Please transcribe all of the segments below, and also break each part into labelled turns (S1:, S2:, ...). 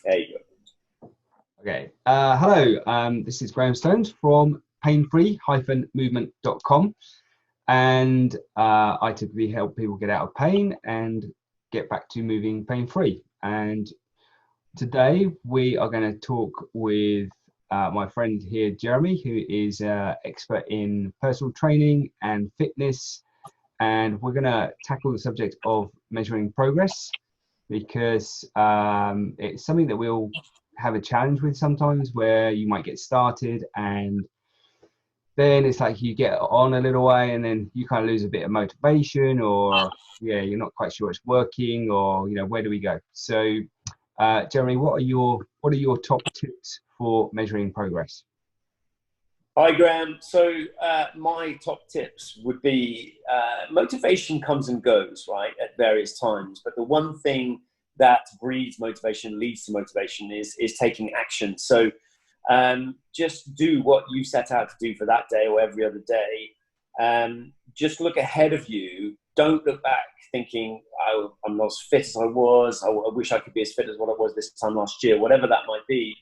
S1: There you go.
S2: Okay. Hello. This is Graham Stones from painfree-movement.com, and I typically help people get out of pain and get back to moving pain-free. And today we are going to talk with my friend here, Jeremy, who is an expert in personal training and fitness, and we're going to tackle the subject of measuring progress, because it's something that we'll have a challenge with sometimes, where you might get started and then it's like you get on a little way and then you kind of lose a bit of motivation, or you're not quite sure it's working, or where do we go? So Jeremy, what are your top tips for measuring progress?
S1: Hi, Graham. So my top tips would be motivation comes and goes, right, at various times. But the one thing that breeds motivation, leads to motivation, is taking action. So just do what you set out to do for that day or every other day. Just look ahead of you. Don't look back thinking, oh, I'm not as fit as I was. I wish I could be as fit as what I was this time last year, whatever that might be.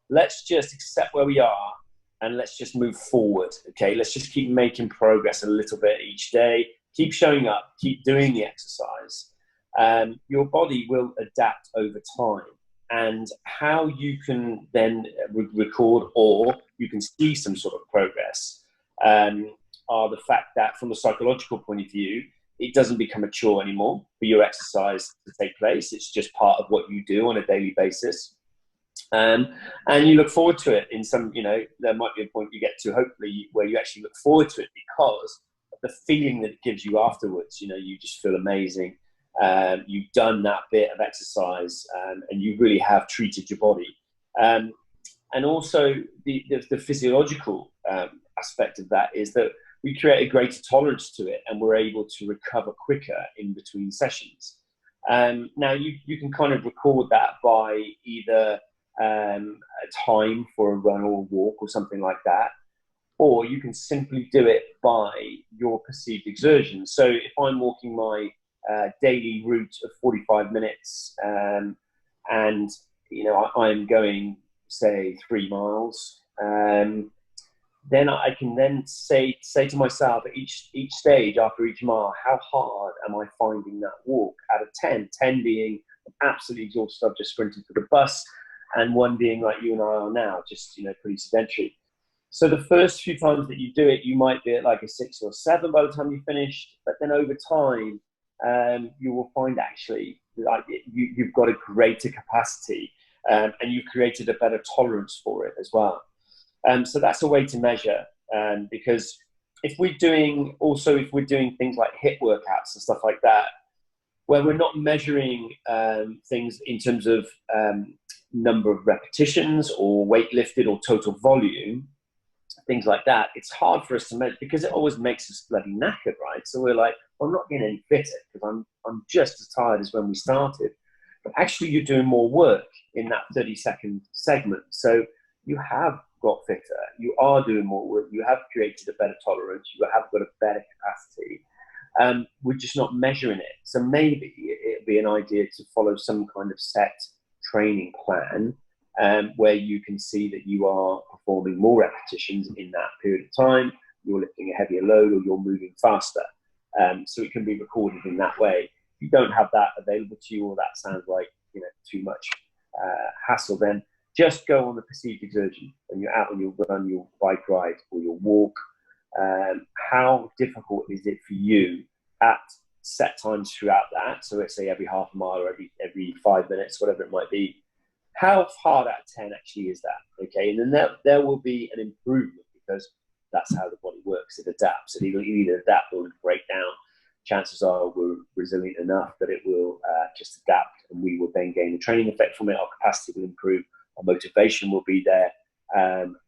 S1: Let's just accept where we are and let's just move forward. Okay, let's just keep making progress a little bit each day. Keep showing up, keep doing the exercise. Your body will adapt over time. And how you can then record, or you can see some sort of progress, are the fact that from a psychological point of view, it doesn't become a chore anymore for your exercise to take place. It's just part of what you do on a daily basis. And you look forward to it in some, there might be a point you get to, hopefully, where you actually look forward to it because of the feeling that it gives you afterwards. You just feel amazing. You've done that bit of exercise, and you really have treated your body. And also the physiological aspect of that is that we create a greater tolerance to it, and we're able to recover quicker in between sessions. Now you can kind of record that by either a time for a run or a walk or something like that, or you can simply do it by your perceived exertion. So if I'm walking my daily route of 45 minutes, and I'm going, say, 3 miles, then I can then say to myself at each stage after each mile, how hard am I finding that walk out of 10? 10 being absolutely exhausted, I've just sprinted for the bus, and 1 being like you and I are now, just pretty sedentary. So the first few times that you do it, you might be at like a 6 or 7 by the time you finished, but then over time, you will find actually like you've got a greater capacity, and you've created a better tolerance for it as well. So that's a way to measure, because if we're doing things like HIIT workouts and stuff like that, where we're not measuring things in terms of number of repetitions or weight lifted or total volume, things like that, it's hard for us to measure because it always makes us bloody knackered, right? So we're like, I'm not getting any fitter because I'm just as tired as when we started. But actually, you're doing more work in that 30-second segment. So you have got fitter. You are doing more work. You have created a better tolerance. You have got a better capacity. We're just not measuring it. So maybe it'd be an idea to follow some kind of set training plan, where you can see that you are performing more repetitions in that period of time, you're lifting a heavier load, or you're moving faster. So it can be recorded in that way. If you don't have that available to you, or that sounds like too much hassle, then just go on the perceived exertion. When you're out on your run, your bike ride, or your walk, how difficult is it for you at set times throughout that? So let's say every half a mile or every 5 minutes, whatever it might be. How hard out of 10 actually is that? Okay, and then there will be an improvement, because that's how the body works. It adapts. It'll either adapt or break down. Chances are we're resilient enough that it will just adapt, and we will then gain the training effect from it. Our capacity will improve. Our motivation will be there,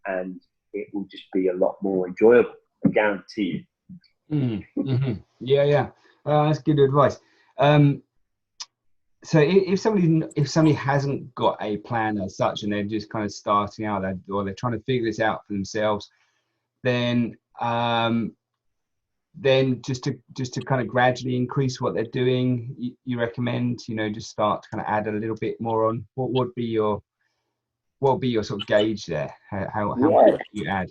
S1: and it will just be a lot more enjoyable. I guarantee you.
S2: Mm-hmm. Yeah. That's good advice. So if somebody hasn't got a plan as such, and they're just kind of starting out, or they're trying to figure this out for themselves, then then just to kind of gradually increase what they're doing, you recommend, just start to kind of add a little bit more on? What would be your sort of gauge there? How much
S1: Yeah,
S2: do you add?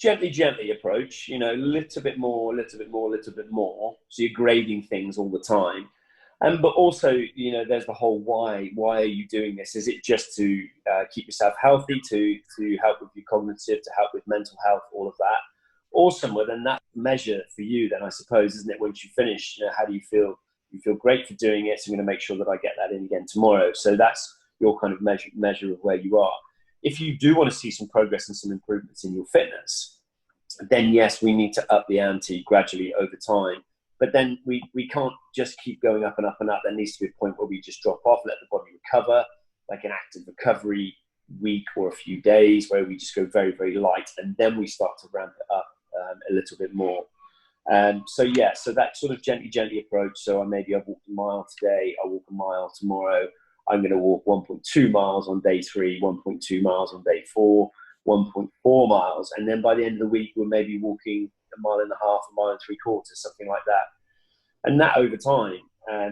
S1: gently approach, little bit more, little bit more, little bit more. So you're grading things all the time. But also, there's the whole why. Why are you doing this? Is it just to keep yourself healthy, to help with your cognitive, to help with mental health, all of that? Awesome. Well, then that measure for you, then I suppose, isn't it? Once you finish, how do you feel? You feel great for doing it. So I'm going to make sure that I get that in again tomorrow. So that's your kind of measure of where you are. If you do want to see some progress and some improvements in your fitness, then yes, we need to up the ante gradually over time. But then we can't just keep going up and up and up. There needs to be a point where we just drop off, let the body recover, like an active recovery week or a few days where we just go very, very light. And then we start to ramp it up a little bit more. So that sort of gently approach. So maybe I've walked a mile today, I'll walk a mile tomorrow. I'm going to walk 1.2 miles on day 3, 1.2 miles on day 4, 1.4 miles. And then by the end of the week, we're maybe walking a mile and a half, a mile and 3/4, something like that. And that over time,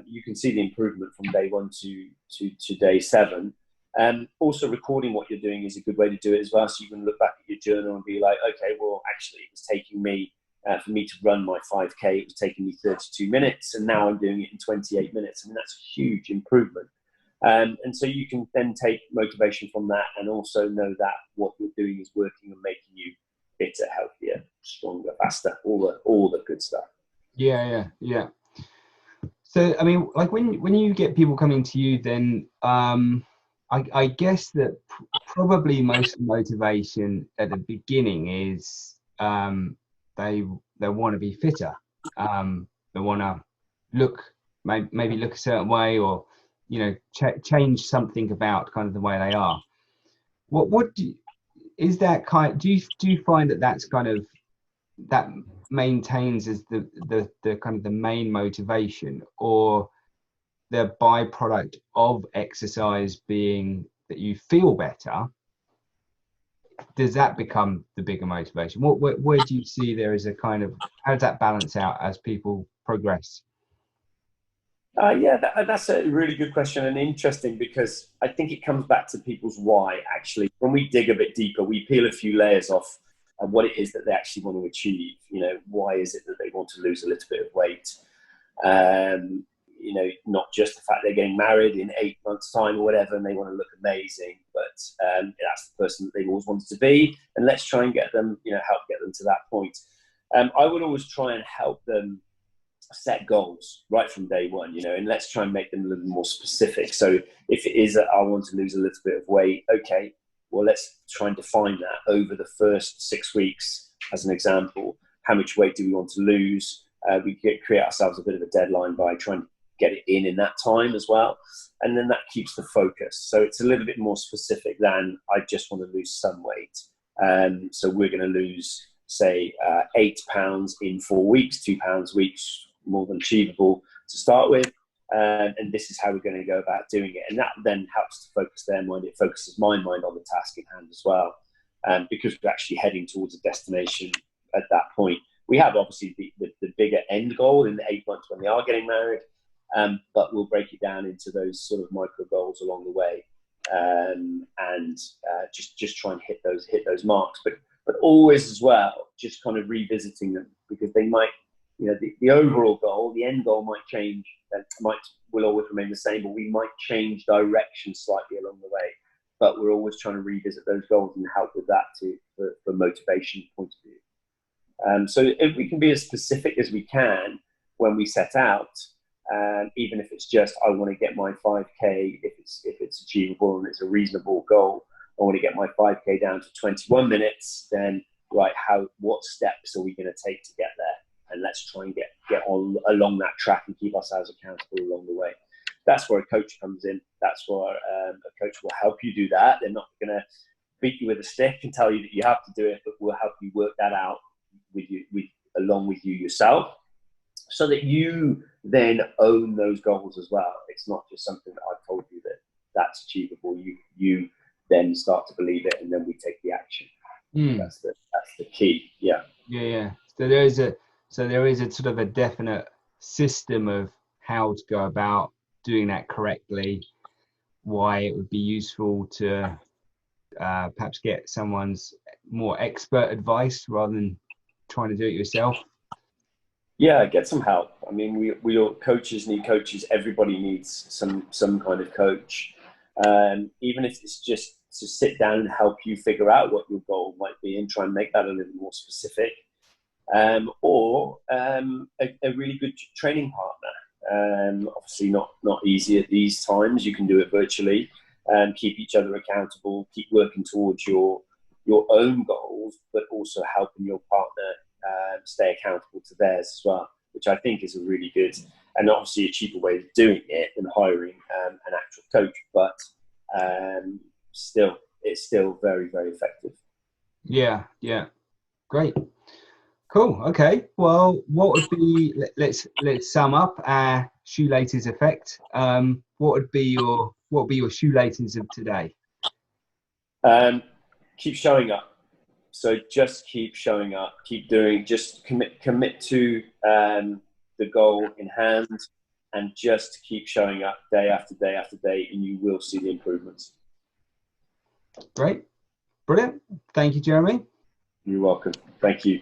S1: you can see the improvement from day 1 to day 7. Also, recording what you're doing is a good way to do it as well. So you can look back at your journal and be like, okay, well, actually, it was taking me, for me to run my 5K, it was taking me 32 minutes, and now I'm doing it in 28 minutes. I mean, that's a huge improvement. And so you can then take motivation from that, and also know that what you're doing is working and making you fitter, healthier, stronger, faster, all the good stuff.
S2: Yeah. So, I mean, like when you get people coming to you, then I guess that probably most motivation at the beginning is they want to be fitter. They want to maybe look a certain way, or change something about kind of the way they are. What is that kind? Do you find that that's kind of that maintains as the kind of the main motivation, or the byproduct of exercise being that you feel better? Does that become the bigger motivation? Where do you see there is a kind of, how does that balance out as people progress?
S1: That's a really good question, and interesting, because I think it comes back to people's why. Actually, when we dig a bit deeper, we peel a few layers off of what it is that they actually want to achieve. Why is it that they want to lose a little bit of weight? Not just the fact they're getting married in 8 months' time or whatever, and they want to look amazing, but that's the person that they've always wanted to be. And let's try and get them, help get them to that point. I would always try and help them set goals right from day one, and let's try and make them a little more specific. So if it is that I want to lose a little bit of weight, okay, well, let's try and define that over the first 6 weeks, as an example. How much weight do we want to lose? We create ourselves a bit of a deadline by trying to get it in that time as well. And then that keeps the focus. So it's a little bit more specific than I just want to lose some weight. So we're going to lose, say, 8 pounds in 4 weeks, 2 pounds a week, more than achievable to start with. And this is how we're going to go about doing it. And that then helps to focus their mind. It focuses my mind on the task in hand as well. Because we're actually heading towards a destination at that point. We have obviously the bigger end goal in the 8 months when they are getting married, but we'll break it down into those sort of micro goals along the way, and just try and hit those marks. But always as well, just kind of revisiting them, because they might, the overall goal, the end goal might change. Will always remain the same, but we might change direction slightly along the way. But we're always trying to revisit those goals and help with that for motivation point of view. So if we can be as specific as we can when we set out, even if it's just, I want to get my 5K, if it's achievable and it's a reasonable goal, I want to get my 5K down to 21 minutes, then right, what steps are we going to take to get there? And let's try and get on along that track and keep ourselves accountable along the way. That's where a coach comes in. That's where a coach will help you do that. They're not going to beat you with a stick and tell you that you have to do it, but we'll help you work that out along with you yourself, so that you then own those goals as well. It's not just something that I've told you that's achievable. You then start to believe it, and then we take the action. That's the key. Yeah.
S2: Yeah. So there is So there is a sort of a definite system of how to go about doing that correctly, why it would be useful to perhaps get someone's more expert advice rather than trying to do it yourself.
S1: Yeah, get some help. I mean, we all coaches need coaches. Everybody needs some kind of coach, even if it's just to sit down and help you figure out what your goal might be and try and make that a little more specific. Or a really good training partner. Obviously, not easy at these times. You can do it virtually. Keep each other accountable. Keep working towards your own goals, but also helping your partner stay accountable to theirs as well, which I think is a really good and obviously a cheaper way of doing it than hiring an actual coach. But still, it's still very, very effective.
S2: Yeah, yeah, great. Cool. Okay. Well, what would be let's sum up our shoelaces effect. What would be your shoelaces of today?
S1: Um, Keep showing up. So just keep showing up, keep doing, just commit to the goal in hand, and just keep showing up day after day after day, and you will see the improvements.
S2: Great. Brilliant. Thank you, Jeremy.
S1: You're welcome. Thank you.